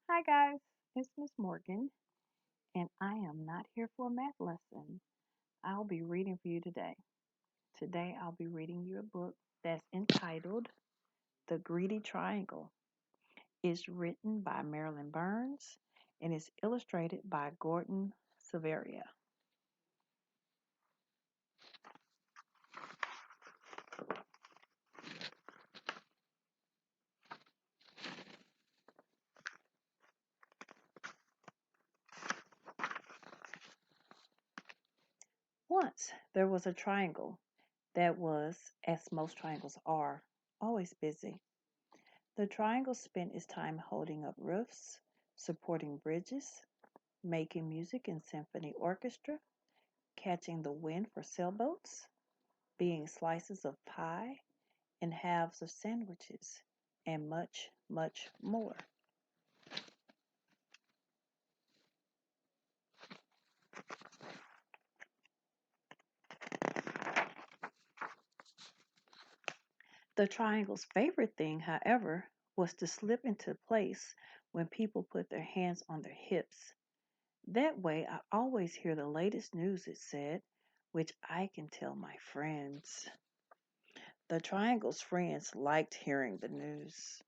Hi guys, it's Miss Morgan, and I am not here for a math lesson. I'll be reading for you today. Today I'll be reading you a book that's entitled The Greedy Triangle. It's written by Marilyn Burns and is illustrated by Gordon Silveria. Once there was a triangle that was, as most triangles are, always busy. The triangle spent its time holding up roofs, supporting bridges, making music in symphony orchestra, catching the wind for sailboats, being slices of pie and halves of sandwiches, and much, much more. The triangle's favorite thing, however, was to slip into place when people put their hands on their hips. That way, I always hear the latest news, it said, which I can tell my friends. The triangle's friends liked hearing the news.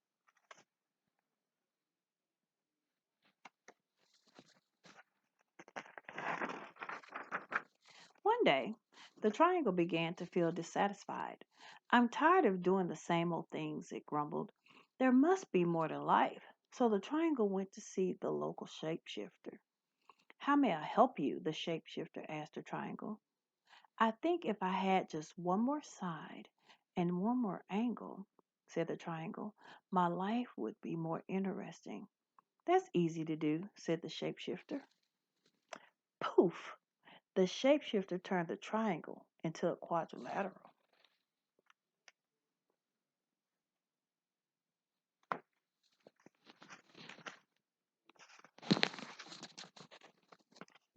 One day, the triangle began to feel dissatisfied. I'm tired of doing the same old things, it grumbled. There must be more to life. So the triangle went to see the local shapeshifter. How may I help you? The shapeshifter asked the triangle. I think if I had just one more side and one more angle, said the triangle, my life would be more interesting. That's easy to do, said the shapeshifter. Poof! The shapeshifter turned the triangle into a quadrilateral.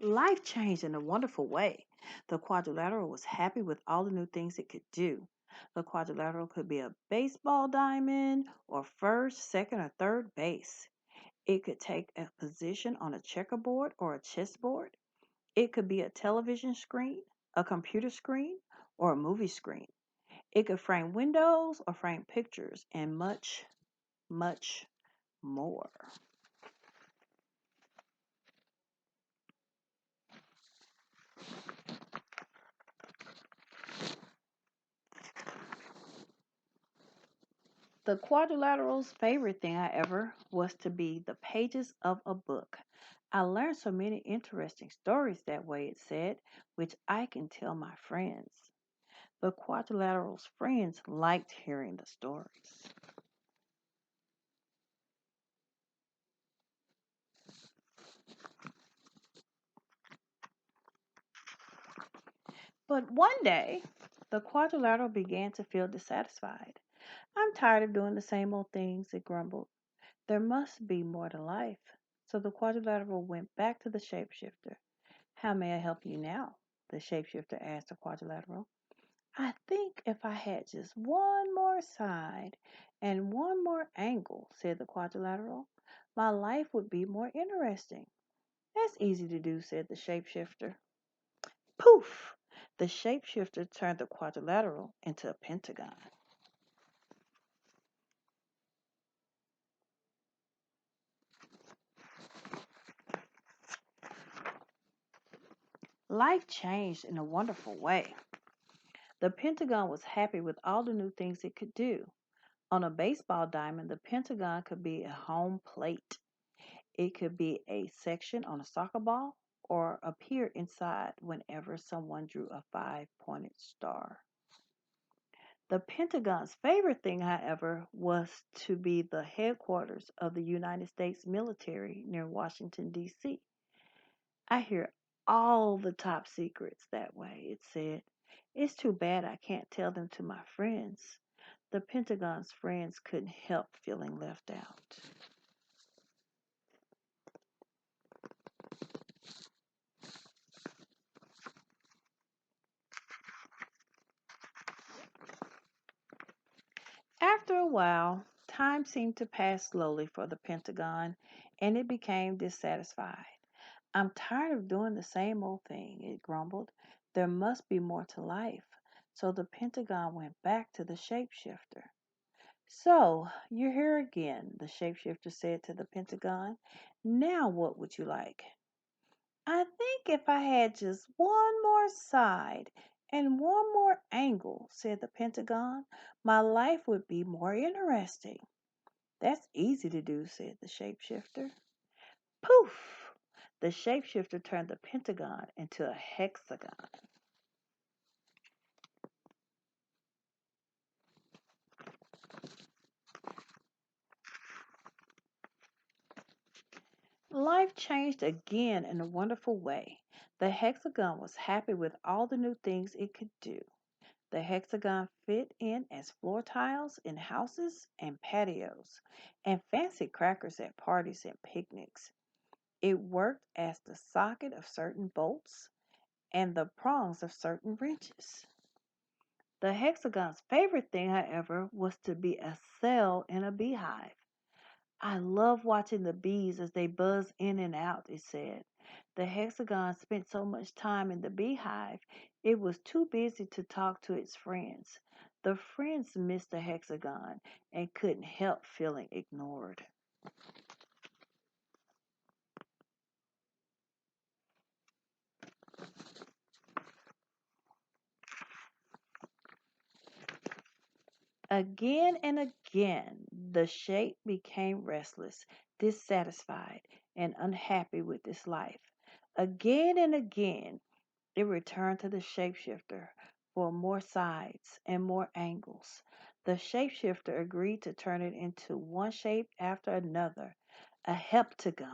Life changed in a wonderful way. The quadrilateral was happy with all the new things it could do. The quadrilateral could be a baseball diamond, or first, second, or third base. It could take a position on a checkerboard or a chessboard. It could be a television screen, a computer screen, or a movie screen. It could frame windows or frame pictures, and much, much more. The quadrilateral's favorite thing, however, was to be the pages of a book. I learned so many interesting stories that way, it said, which I can tell my friends. The quadrilateral's friends liked hearing the stories. But one day, the quadrilateral began to feel dissatisfied. I'm tired of doing the same old things, it grumbled. There must be more to life. So the quadrilateral went back to the shapeshifter. How may I help you now? The shapeshifter asked the quadrilateral. I think if I had just one more side and one more angle, said the quadrilateral, my life would be more interesting. That's easy to do, said the shapeshifter. Poof! The shapeshifter turned the quadrilateral into a pentagon. Life changed in a wonderful way. The pentagon was happy with all the new things it could do. On a baseball diamond, the pentagon could be a home plate. It could be a section on a soccer ball or appear inside whenever someone drew a five-pointed star. The Pentagon's favorite thing, however, was to be the headquarters of the United States military near Washington, D.C. I hear all the top secrets that way, it said. It's too bad I can't tell them to my friends. The Pentagon's friends couldn't help feeling left out. After a while, Time seemed to pass slowly for the Pentagon, and it became dissatisfied. I'm tired of doing the same old thing, it grumbled. There must be more to life. So the Pentagon went back to the shapeshifter. So, you're here again, the shapeshifter said to the Pentagon. Now what would you like? I think if I had just one more side and one more angle, said the Pentagon, my life would be more interesting. That's easy to do, said the shapeshifter. Poof! The shapeshifter turned the pentagon into a hexagon. Life changed again in a wonderful way. The hexagon was happy with all the new things it could do. The hexagon fit in as floor tiles in houses and patios, and fancy crackers at parties and picnics. It worked as the socket of certain bolts and the prongs of certain wrenches. The hexagon's favorite thing, however, was to be a cell in a beehive. I love watching the bees as they buzz in and out, it said. The hexagon spent so much time in the beehive, it was too busy to talk to its friends. The friends missed the hexagon and couldn't help feeling ignored. Again and again, the shape became restless, dissatisfied, and unhappy with its life. Again and again, it returned to the shapeshifter for more sides and more angles. The shapeshifter agreed to turn it into one shape after another: a heptagon,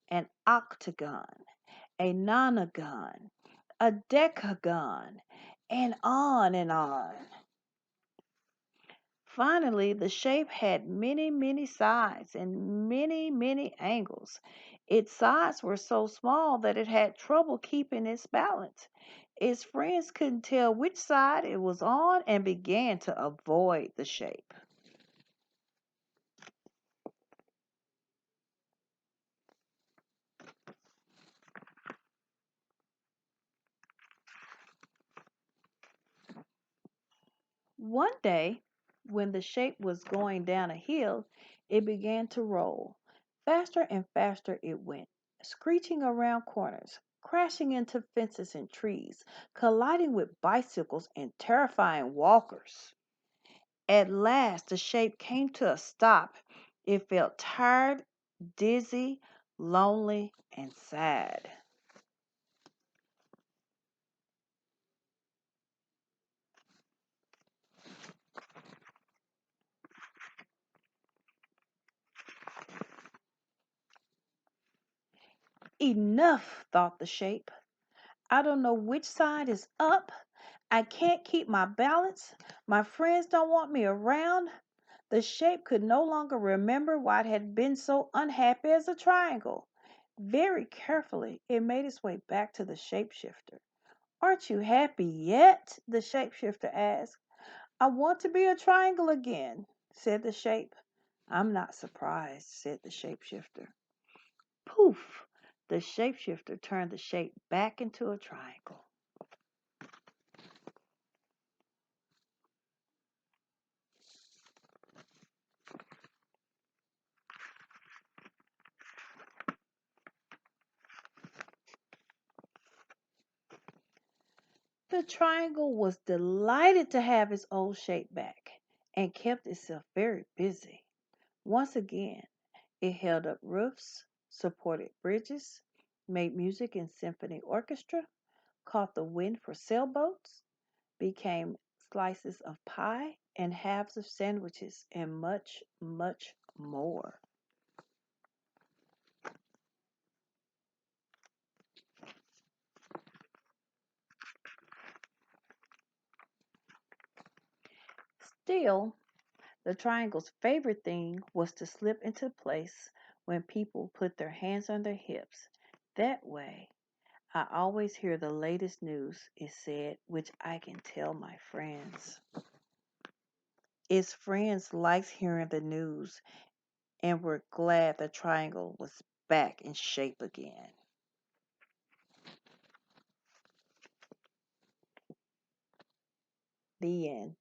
an octagon, a nonagon, a decagon, and on and on. Finally, the shape had many, many sides and many, many angles. Its sides were so small that it had trouble keeping its balance. Its friends couldn't tell which side it was on and began to avoid the shape. One day, when the shape was going down a hill, it began to roll. Faster and faster it went, screeching around corners, crashing into fences and trees, colliding with bicycles and terrifying walkers. At last, the shape came to a stop. It felt tired, dizzy, lonely, and sad. Enough, thought the shape. I don't know which side is up. I can't keep my balance. My friends don't want me around. The shape could no longer remember why it had been so unhappy as a triangle. Very carefully, it made its way back to the shapeshifter. Aren't you happy yet? The shapeshifter asked. I want to be a triangle again, said the shape. I'm not surprised, said the shapeshifter. Poof! The shapeshifter turned the shape back into a triangle. The triangle was delighted to have its old shape back and kept itself very busy. Once again, it held up roofs, supported bridges, made music in symphony orchestra, caught the wind for sailboats, became slices of pie and halves of sandwiches, and much, much more. Still, the triangle's favorite thing was to slip into place when people put their hands on their hips. That way, I always hear the latest news, it said, which I can tell my friends. Its friends liked hearing the news and were glad the triangle was back in shape again. The end.